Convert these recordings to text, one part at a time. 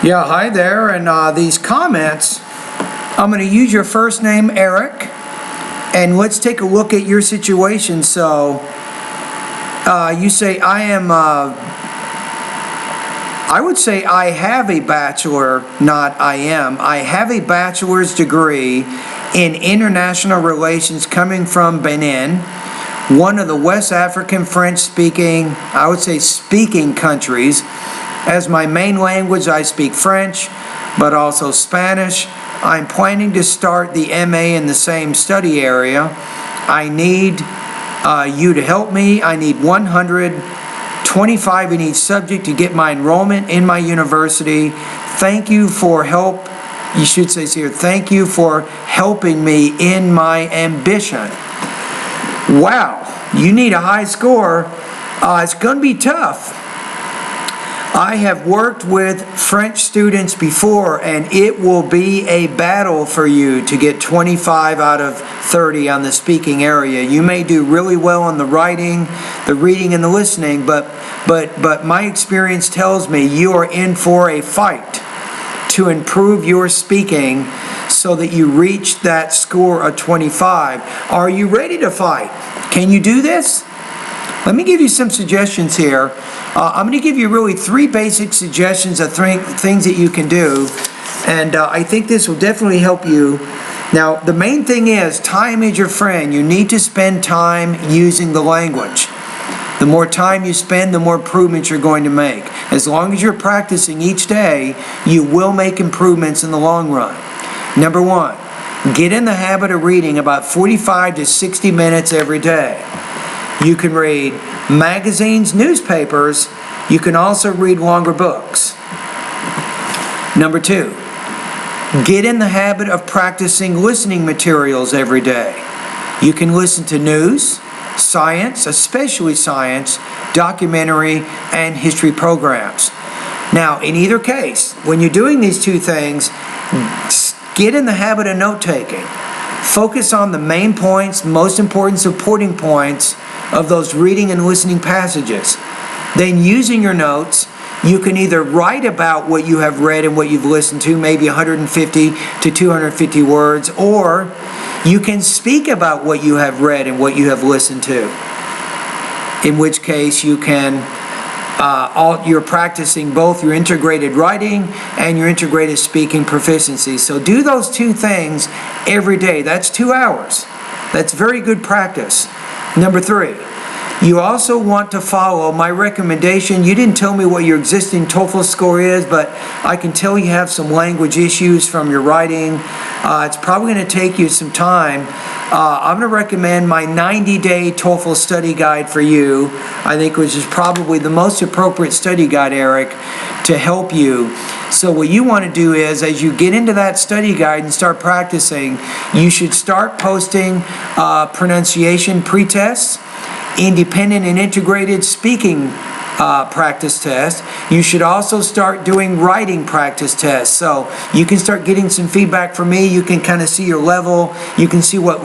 Yeah, hi there. And these comments, I'm going to use your first name, Eric, and let's take a look at your situation. So, you say, I would say I have a bachelor, not I am. I have a bachelor's degree in international relations coming from Benin, one of the West African French-speaking, I would say speaking countries. As my main language, I speak French, but also Spanish. I'm planning to start the MA in the same study area. I need you to help me. I need 125 in each subject to get my enrollment in my university. Thank you for help. You should say here, thank you for helping me in my ambition. Wow, you need a high score. It's going to be tough. I have worked with French students before, and it will be a battle for you to get 25 out of 30 on the speaking area. You may do really well on the writing, the reading, and the listening, but my experience tells me you are in for a fight to improve your speaking so that you reach that score of 25. Are you ready to fight? Can you do this? Let me give you some suggestions here. I'm going to give you really 3 basic suggestions of things that you can do, and I think this will definitely help you. Now, the main thing is time is your friend. You need to spend time using the language. The more time you spend, the more improvements you're going to make. As long as you're practicing each day, you will make improvements in the long run. Number 1, get in the habit of reading about 45 to 60 minutes every day. You can read magazines, newspapers. You can also read longer books. Number 2, get in the habit of practicing listening materials every day. You can listen to news, science, especially science, documentary, and history programs. Now, in either case, when you're doing these 2 things, get in the habit of note-taking. Focus on the main points, most important supporting points of those reading and listening passages. Then, using your notes, you can either write about what you have read and what you've listened to, maybe 150 to 250 words, or you can speak about what you have read and what you have listened to. In which case, you can you're practicing both your integrated writing and your integrated speaking proficiency. So do those 2 things every day. That's 2 hours. That's very good practice. Number 3, you also want to follow my recommendation. You didn't tell me what your existing TOEFL score is, but I can tell you have some language issues from your writing. It's probably going to take you some time. I'm going to recommend my 90-day TOEFL study guide for you, I think, which is probably the most appropriate study guide, Eric, to help you. So what you want to do is, as you get into that study guide and start practicing, you should start posting pronunciation pre-tests, independent and integrated speaking practice tests. You should also start doing writing practice tests. So you can start getting some feedback from me. You can kind of see your level. You can see what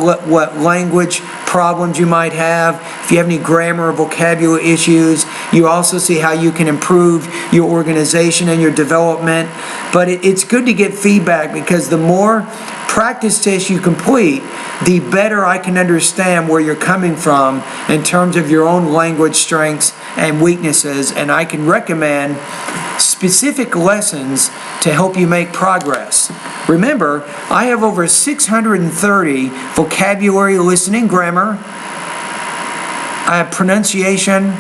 language problems you might have. If you have any grammar or vocabulary issues, you also see how you can improve your organization and your development. But it's good to get feedback, because the more practice tests you complete, the better I can understand where you're coming from in terms of your own language strengths and weaknesses, and I can recommend specific lessons to help you make progress. Remember, I have over 630 vocabulary, listening, grammar. I have pronunciation.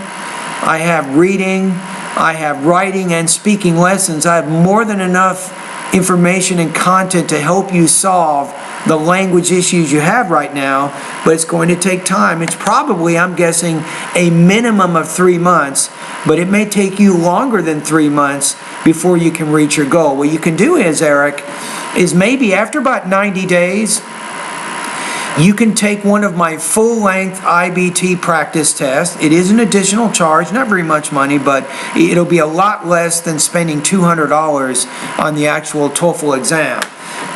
I have reading. I have writing and speaking lessons. I have more than enough information and content to help you solve the language issues you have right now, but it's going to take time. It's probably, I'm guessing, a minimum of 3 months, but it may take you longer than 3 months before you can reach your goal. What you can do is, Eric, is maybe after about 90 days, you can take one of my full-length IBT practice tests. It is an additional charge, not very much money, but it'll be a lot less than spending $200 on the actual TOEFL exam.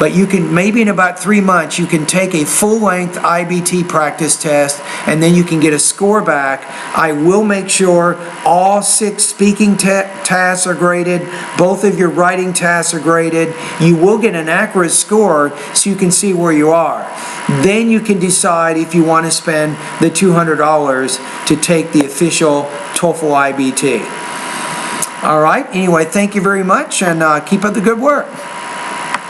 But you can, maybe in about 3 months, you can take a full-length IBT practice test, and then you can get a score back. I will make sure all 6 speaking tasks are graded, both of your writing tasks are graded. You will get an accurate score so you can see where you are. Then you can decide if you want to spend the $200 to take the official TOEFL IBT. All right, anyway, thank you very much, and keep up the good work.